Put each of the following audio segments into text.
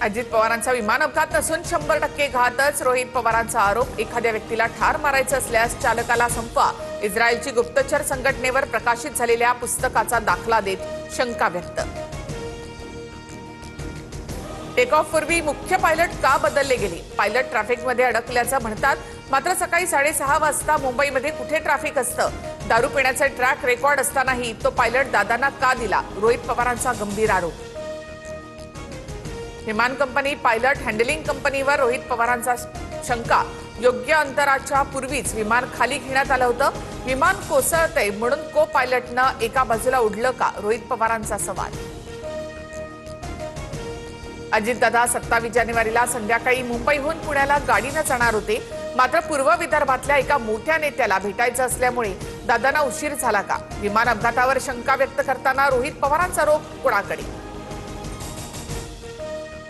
अजित पवारांचा विमान अपघात नसून 100% घातच. रोहित पवारांचा आरोप. एखाद्या व्यक्तीला ठार मारायचं असल्यास चालकाला संपवा. इस्रायलची गुप्तचर संघटनेवर प्रकाशित झालेल्या पुस्तकाचा दाखला देत शंका व्यक्त. टेक ऑफ पूर्वी मुख्य पायलट का बदलले गेले? पायलट ट्रॅफिकमध्ये अडकल्याचं म्हणतात, मात्र सकाळी 6:30 वाजता मुंबईमध्ये कुठे ट्रॅफिक असतं? दारू पिण्याचे ट्रॅक रेकॉर्ड असतानाही तो पायलट दादांना का दिला? रोहित पवारांचा गंभीर आरोप. विमान कंपनी पायलट हँडलिंग कंपनीवर रोहित पवारांचा शंका. योग्य अंतराच्या पूर्वीच विमान खाली घेण्यात आलं होतं. विमान कोसळतंय म्हणून को पायलटनं एका बाजूला उडलं का? रोहित पवारांचा सवाल. अजितदादा 27 जानेवारीला संध्याकाळी मुंबईहून पुण्याला गाडीनं जाणार होते, मात्र पूर्व विदर्भातल्या एका मोठ्या नेत्याला भेटायचं असल्यामुळे दादांना उशीर झाला का? विमान अपघातावर शंका व्यक्त करताना रोहित पवारांचा आरोप कोणाकडे?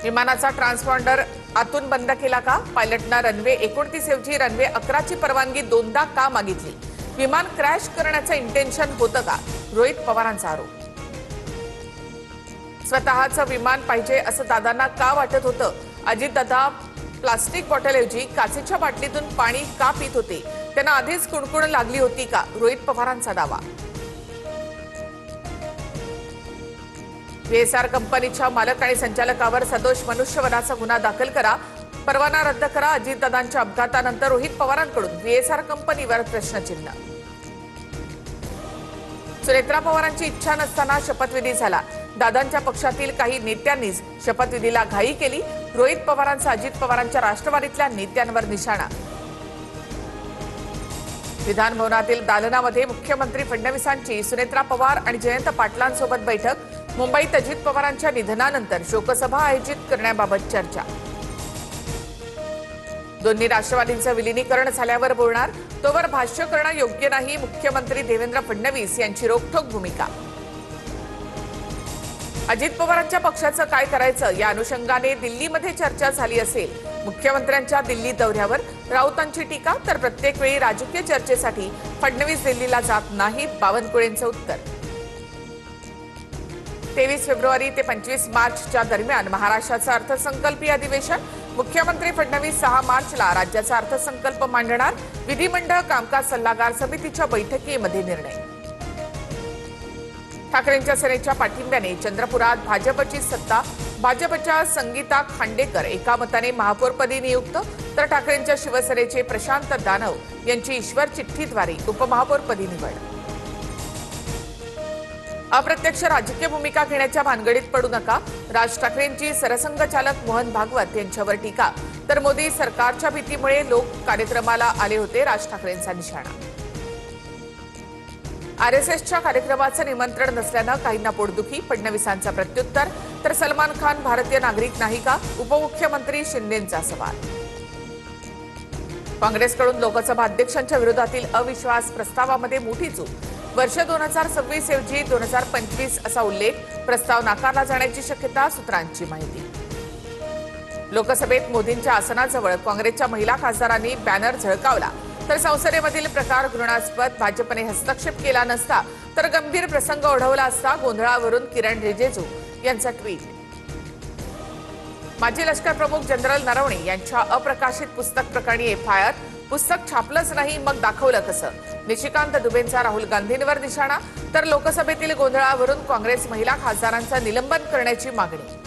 विमानाचा ट्रान्सपॉन्डर आतून बंद केला का? पायलटनं रनवे 29 ऐवजी रनवे 11 ची परवानगी दोनदा का मागितली? विमान क्रॅश करण्याचं इंटेन्शन होतं का? रोहित पवारांचा आरोप. स्वतःचं विमान पाहिजे असं दादांना का वाटत होतं? अजितदादा प्लास्टिक बॉटलऐवजी काचेच्या बाटलीतून पाणी का पित होते? त्यांना आधीच कुणकुण लागली होती का? रोहित पवारांचा दावा. व्हीएसआर कंपनीच्या मालक आणि संचालकावर सदोष मनुष्यवधाचा गुन्हा दाखल करा. परवाना रद्द करा. अजितदादांच्या अपघातानंतर रोहित पवारांकडून व्हीएसआर कंपनीवर प्रश्नचिन्ह. सुनेत्रा पवारांची इच्छा नसताना शपथविधी झाला. दादांच्या पक्षातील काही नेत्यांनीच शपथविधीला घाई केली. रोहित पवारांचा अजित पवारांच्या राष्ट्रवादीतल्या नेत्यांवर निशाणा. विधान भवनातील दालनामध्ये मुख्यमंत्री फडणवीसांची सुनेत्रा पवार आणि जयंत पाटलांसोबत बैठक. मुंबईत अजित पवारांच्या निधनानंतर शोकसभा आयोजित करण्याबाबत चर्चा. दोन्ही राष्ट्रवादींचं विलीनीकरण झाल्यावर बोलणार, तोवर भाष्य करणं योग्य नाही. मुख्यमंत्री देवेंद्र फडणवीस यांची रोखठोक भूमिका. अजित पवारांच्या पक्षाचं काय करायचं या अनुषंगाने दिल्लीमध्ये चर्चा झाली असेल. मुख्यमंत्र्यांच्या दिल्ली दौऱ्यावर राऊतांची टीका, तर प्रत्येक वेळी राजकीय चर्चेसाठी फडणवीस दिल्लीला जात नाहीत. बावनकुळेंचं उत्तर. 23 फेब्रुवारी ते 25 मार्चच्या दरम्यान महाराष्ट्राचं अर्थसंकल्पीय अधिवेशन. मुख्यमंत्री फडणवीस 6 मार्चला राज्याचा अर्थसंकल्प मांडणार. विधिमंडळ कामकाज सल्लागार समितीच्या बैठकीमध्ये निर्णय. ठाकरेंच्या सेनेच्या पाठिंब्याने चंद्रपुरात भाजपची सत्ता. भाजपच्या संगीता खांडेकर एका मताने महापौरपदी नियुक्त, तर ठाकरेंच्या शिवसेनेचे प्रशांत दानव यांची ईश्वर चिठ्ठीद्वारे उपमहापौरपदी निवड. अप्रत्यक्ष राजकीय भूमिका घेण्याच्या भानगडीत पडू नका. राज ठाकरेंची सरसंघचालक मोहन भागवत यांच्यावर टीका, तर मोदी सरकारच्या भीतीमुळे लोक कार्यक्रमाला आले होते. राज ठाकरेंचा निशाणा. आरएसएसच्या कार्यक्रमाचं निमंत्रण नसल्यानं काहींना पोटदुखी. फडणवीसांचा प्रत्युत्तर, तर सलमान खान भारतीय नागरिक नाही का? उपमुख्यमंत्री शिंदेंचा सवाल. काँग्रेसकडून लोकसभा अध्यक्षांच्या विरोधातील अविश्वास प्रस्तावामध्ये मोठी चूक. वर्ष 2026 ऐवजी 2025 असा उल्लेख. प्रस्ताव नाकारला जाण्याची शक्यता. सूत्रांची माहिती. लोकसभेत मोदींच्या आसनाजवळ काँग्रेसच्या महिला खासदारांनी बॅनर झळकावला, तर संसदेमधील प्रकार घृणास्पद. भाजपने हस्तक्षेप केला नसता तर गंभीर प्रसंग ओढवला असता. गोंधळावरून किरण रिजिजू यांचा ट्विट. माजी लष्कर प्रमुख जनरल नरवणे यांच्या अप्रकाशित पुस्तक प्रकरणी एफआयआर. पुस्तक छापलंच नाही मग दाखवलं कसं? निशिकांत दुबेंचा राहुल गांधींवर निशाणा, तर लोकसभेतील गोंधळावरून काँग्रेस महिला खासदारांचं निलंबन करण्याची मागणी.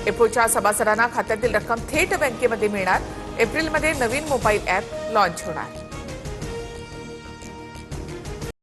एफओच्या सभासदांना खात्यातील रक्कम थेट बँकेमध्ये मिळणार. एप्रिलमध्ये नवीन मोबाईल ॲप लॉन्च होणार.